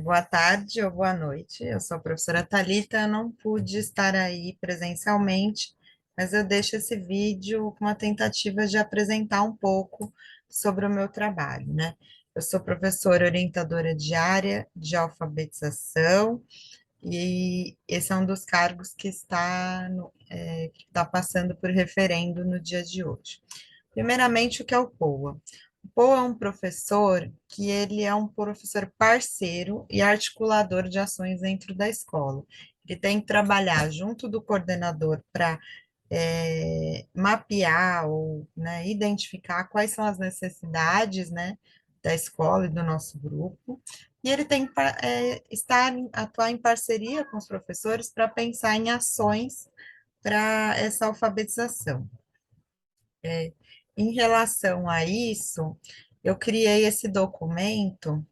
Boa tarde ou boa noite. Eu sou a professora Thalita, eu não pude estar aí presencialmente, mas eu deixo esse vídeo com uma tentativa de apresentar um pouco sobre o meu trabalho, né? Eu sou professora orientadora de área de alfabetização e esse é um dos cargos que que está passando por referendo no dia de hoje. Primeiramente, o que é o POA? O POA é um professor que ele é um professor parceiro e articulador de ações dentro da escola. Ele tem que trabalhar junto do coordenador para mapear ou, né, identificar quais são as necessidades, né, da escola e do nosso grupo. E ele tem que atuar em parceria com os professores para pensar em ações para essa alfabetização. É, Em relação a isso, eu criei esse documento,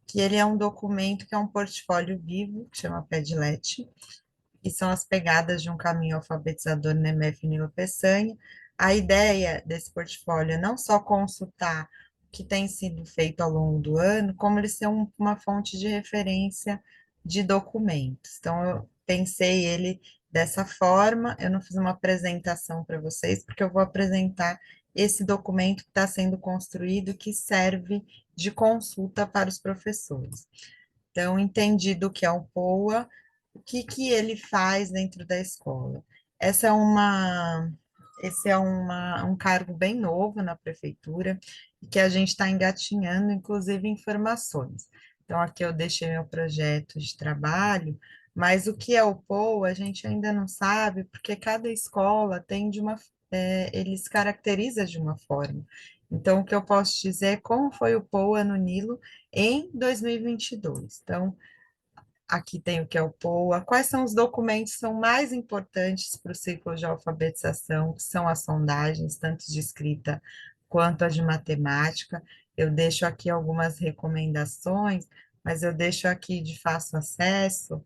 que ele é um documento que é um portfólio vivo, que chama Padlet, que são as pegadas de um caminho alfabetizador NEMEF Nilo Peçanha. A ideia desse portfólio é não só consultar o que tem sido feito ao longo do ano, como ele ser uma fonte de referência de documentos. Então, eu pensei ele dessa forma, eu não fiz uma apresentação para vocês, porque eu vou apresentar esse documento que está sendo construído, que serve de consulta para os professores. Então, entendido o que é o POA, o que que ele faz dentro da escola. Essa é uma, esse é um cargo bem novo na prefeitura, e que a gente está engatinhando, inclusive, informações. Então, aqui eu deixei meu projeto de trabalho, mas o que é o POA a gente ainda não sabe, porque cada escola tem ele se caracteriza de uma forma. Então, o que eu posso dizer é como foi o POA no Nilo em 2022. Então, aqui tem o que é o POA. Quais são os documentos que são mais importantes para o ciclo de alfabetização, que são as sondagens, tanto de escrita quanto as de matemática. Eu deixo aqui algumas recomendações, mas eu deixo aqui de fácil acesso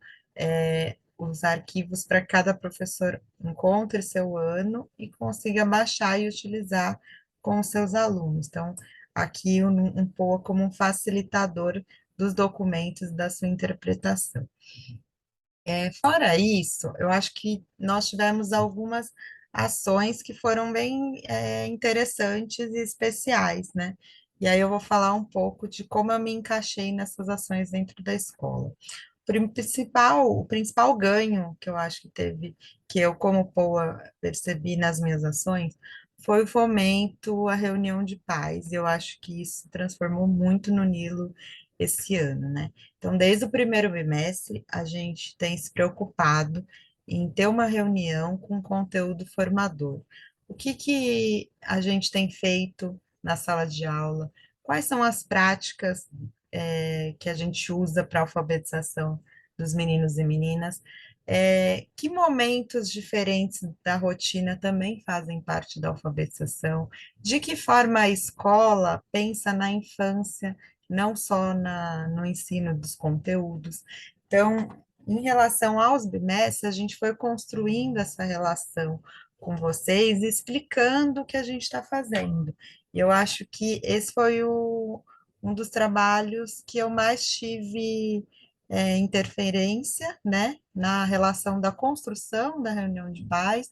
os arquivos para cada professor encontre seu ano e consiga baixar e utilizar com os seus alunos. Então, aqui um POA como um facilitador dos documentos da sua interpretação. Fora isso, eu acho que nós tivemos algumas ações que foram bem interessantes e especiais, né? E aí eu vou falar um pouco de como eu me encaixei nessas ações dentro da escola. O principal ganho que eu acho que teve, que eu, como POA, percebi nas minhas ações, foi o fomento à reunião de pais. Eu acho que isso transformou muito no Nilo esse ano, né? Então, desde o primeiro bimestre, a gente tem se preocupado em ter uma reunião com conteúdo formador. O que que a gente tem feito na sala de aula? Quais são as práticas que a gente usa para alfabetização dos meninos e meninas? Que momentos diferentes da rotina também fazem parte da alfabetização? De que forma a escola pensa na infância, não só no ensino dos conteúdos? Então, em relação aos bimestres, a gente foi construindo essa relação com vocês, explicando o que a gente está fazendo. E eu acho que esse foi um dos trabalhos que eu mais tive interferência, né, na relação da construção da reunião de pais,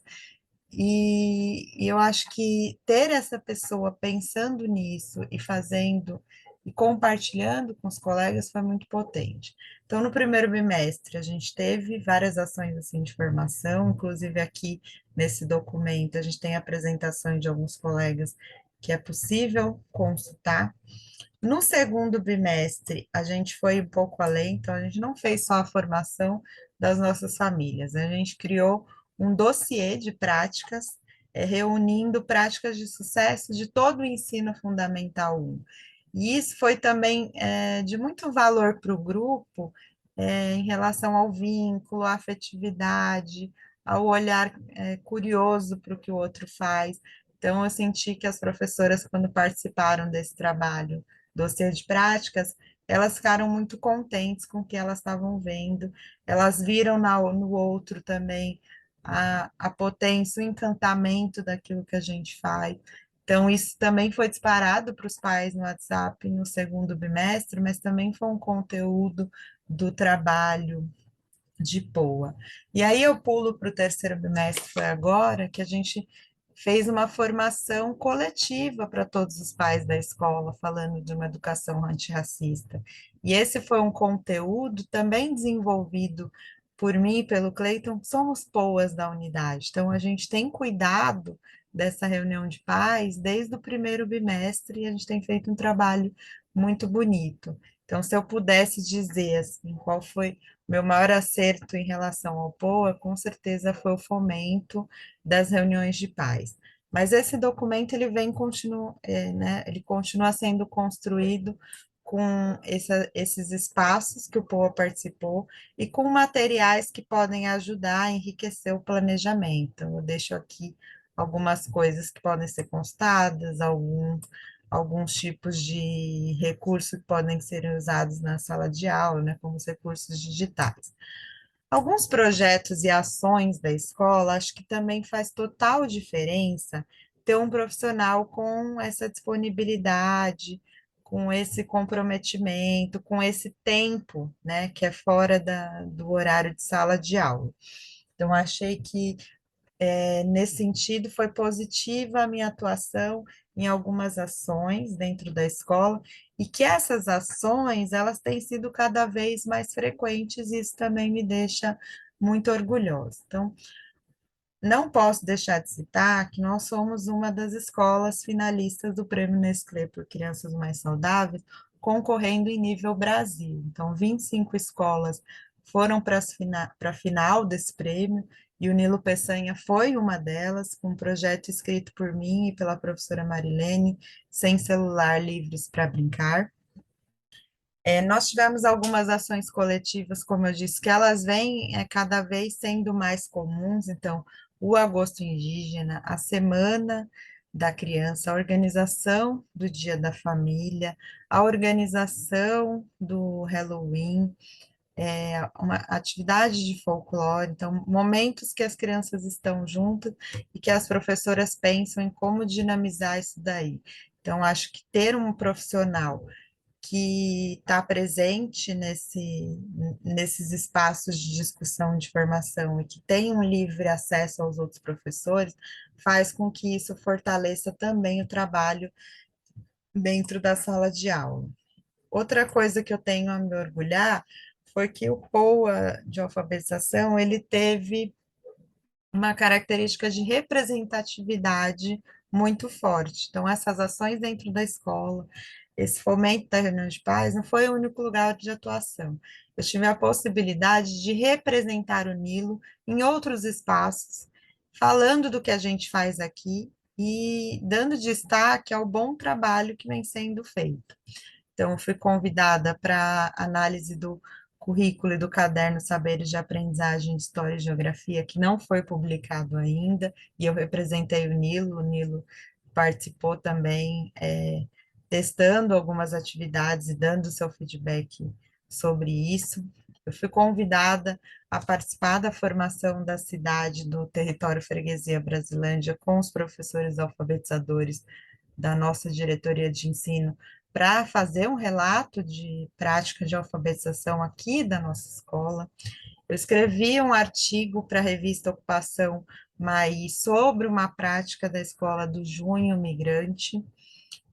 e eu acho que ter essa pessoa pensando nisso e fazendo e compartilhando com os colegas foi muito potente. Então, no primeiro bimestre, a gente teve várias ações assim de formação, inclusive aqui nesse documento, a gente tem apresentações de alguns colegas que é possível consultar. No segundo bimestre, a gente foi um pouco além, então a gente não fez só a formação das nossas famílias, a gente criou um dossiê de práticas, reunindo práticas de sucesso de todo o ensino fundamental 1. E isso foi também de muito valor para o grupo, em relação ao vínculo, à afetividade, ao olhar curioso para o que o outro faz. Então, eu senti que as professoras, quando participaram desse trabalho, dossiê de práticas, elas ficaram muito contentes com o que elas estavam vendo, elas viram no outro também a potência, o encantamento daquilo que a gente faz. Então, isso também foi disparado para os pais no WhatsApp no segundo bimestre, mas também foi um conteúdo do trabalho de POA. E aí eu pulo para o terceiro bimestre, foi agora, que a gente fez uma formação coletiva para todos os pais da escola, falando de uma educação antirracista. E esse foi um conteúdo também desenvolvido por mim e pelo Cleiton, que somos POAs da unidade. Então, a gente tem cuidado dessa reunião de pais desde o primeiro bimestre e a gente tem feito um trabalho muito bonito. Então, se eu pudesse dizer assim, qual foi meu maior acerto em relação ao POA, com certeza, foi o fomento das reuniões de pais. Mas esse documento ele vem né, ele continua sendo construído com esses espaços que o POA participou e com materiais que podem ajudar a enriquecer o planejamento. Eu deixo aqui algumas coisas que podem ser constadas, alguns tipos de recursos que podem ser usados na sala de aula, né, como os recursos digitais. Alguns projetos e ações da escola, acho que também faz total diferença ter um profissional com essa disponibilidade, com esse comprometimento, com esse tempo, né, que é fora do horário de sala de aula. Então, achei que nesse sentido, foi positiva a minha atuação em algumas ações dentro da escola e que essas ações elas têm sido cada vez mais frequentes e isso também me deixa muito orgulhosa. Então, não posso deixar de citar que nós somos uma das escolas finalistas do Prêmio Nestlé por Crianças Mais Saudáveis, concorrendo em nível Brasil. Então, 25 escolas foram para a final desse prêmio, e o Nilo Peçanha foi uma delas, com um projeto escrito por mim e pela professora Marilene, Sem Celular Livres para Brincar. Nós tivemos algumas ações coletivas, como eu disse, que elas vêm cada vez sendo mais comuns, então, o Agosto Indígena, a Semana da Criança, a organização do Dia da Família, a organização do Halloween, uma atividade de folclore, então, momentos que as crianças estão juntas e que as professoras pensam em como dinamizar isso daí. Então, acho que ter um profissional que está presente nesses espaços de discussão, de formação e que tem um livre acesso aos outros professores, faz com que isso fortaleça também o trabalho dentro da sala de aula. Outra coisa que eu tenho a me orgulhar foi que o POA de alfabetização, ele teve uma característica de representatividade muito forte. Então, essas ações dentro da escola, esse fomento da reunião de pais, não foi o único lugar de atuação. Eu tive a possibilidade de representar o Nilo em outros espaços, falando do que a gente faz aqui e dando destaque ao bom trabalho que vem sendo feito. Então, fui convidada para análise do currículo e do caderno Saberes de Aprendizagem de História e Geografia, que não foi publicado ainda, e eu representei o Nilo participou também, testando algumas atividades e dando seu feedback sobre isso. Eu fui convidada a participar da formação da cidade do território Freguesia Brasilândia com os professores alfabetizadores da nossa diretoria de ensino para fazer um relato de prática de alfabetização aqui da nossa escola. Eu escrevi um artigo para a revista Ocupação Maí sobre uma prática da escola do Junho Migrante.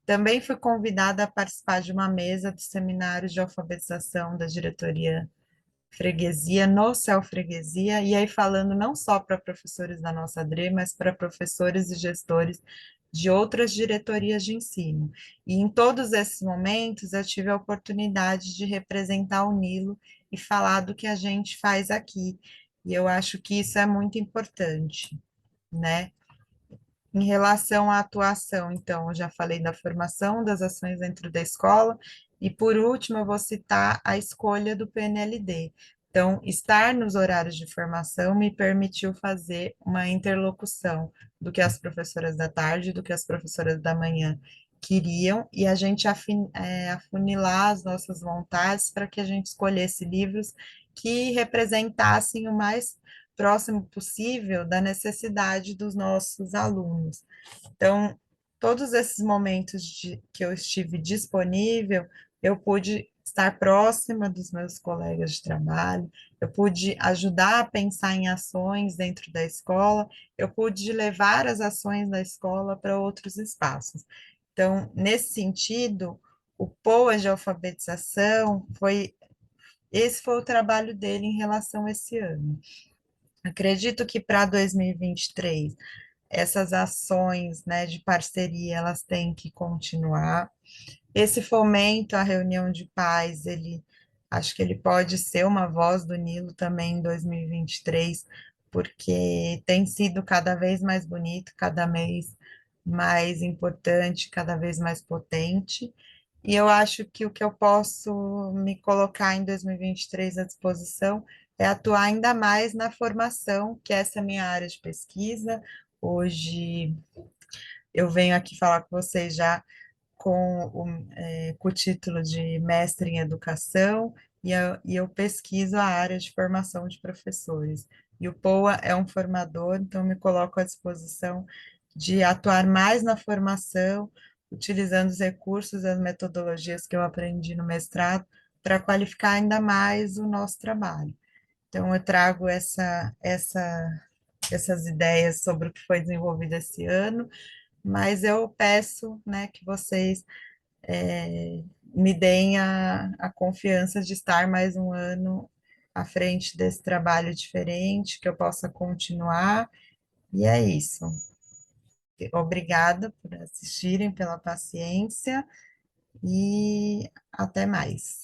Também fui convidada a participar de uma mesa do seminário de alfabetização da diretoria freguesia, no Céu Freguesia, e aí falando não só para professores da nossa DRE, mas para professores e gestores de outras diretorias de ensino. E em todos esses momentos eu tive a oportunidade de representar o Nilo e falar do que a gente faz aqui. E eu acho que isso é muito importante, né? Em relação à atuação, então, eu já falei da formação, das ações dentro da escola, e por último, eu vou citar a escolha do PNLD. Então, estar nos horários de formação me permitiu fazer uma interlocução do que as professoras da tarde, do que as professoras da manhã queriam, e a gente afunilar as nossas vontades para que a gente escolhesse livros que representassem o mais próximo possível da necessidade dos nossos alunos. Então, todos esses momentos que eu estive disponível, eu pude estar próxima dos meus colegas de trabalho, eu pude ajudar a pensar em ações dentro da escola, eu pude levar as ações da escola para outros espaços. Então, nesse sentido, o POA de alfabetização esse foi o trabalho dele em relação a esse ano. Acredito que para 2023 essas ações, né, de parceria, elas têm que continuar. Esse fomento à reunião de pais, ele acho que ele pode ser uma voz do Nilo também em 2023, porque tem sido cada vez mais bonito, cada vez mais importante, cada vez mais potente. E eu acho que o que eu posso me colocar em 2023 à disposição é atuar ainda mais na formação, que essa é a minha área de pesquisa. Hoje eu venho aqui falar com vocês já com o título de mestre em educação e eu pesquiso a área de formação de professores. E o POA é um formador, então me coloco à disposição de atuar mais na formação, utilizando os recursos, as metodologias que eu aprendi no mestrado, para qualificar ainda mais o nosso trabalho. Então, eu trago essas ideias sobre o que foi desenvolvido esse ano, mas eu peço, né, que vocês me deem a confiança de estar mais um ano à frente desse trabalho diferente, que eu possa continuar, e é isso. Obrigada por assistirem, pela paciência, e até mais.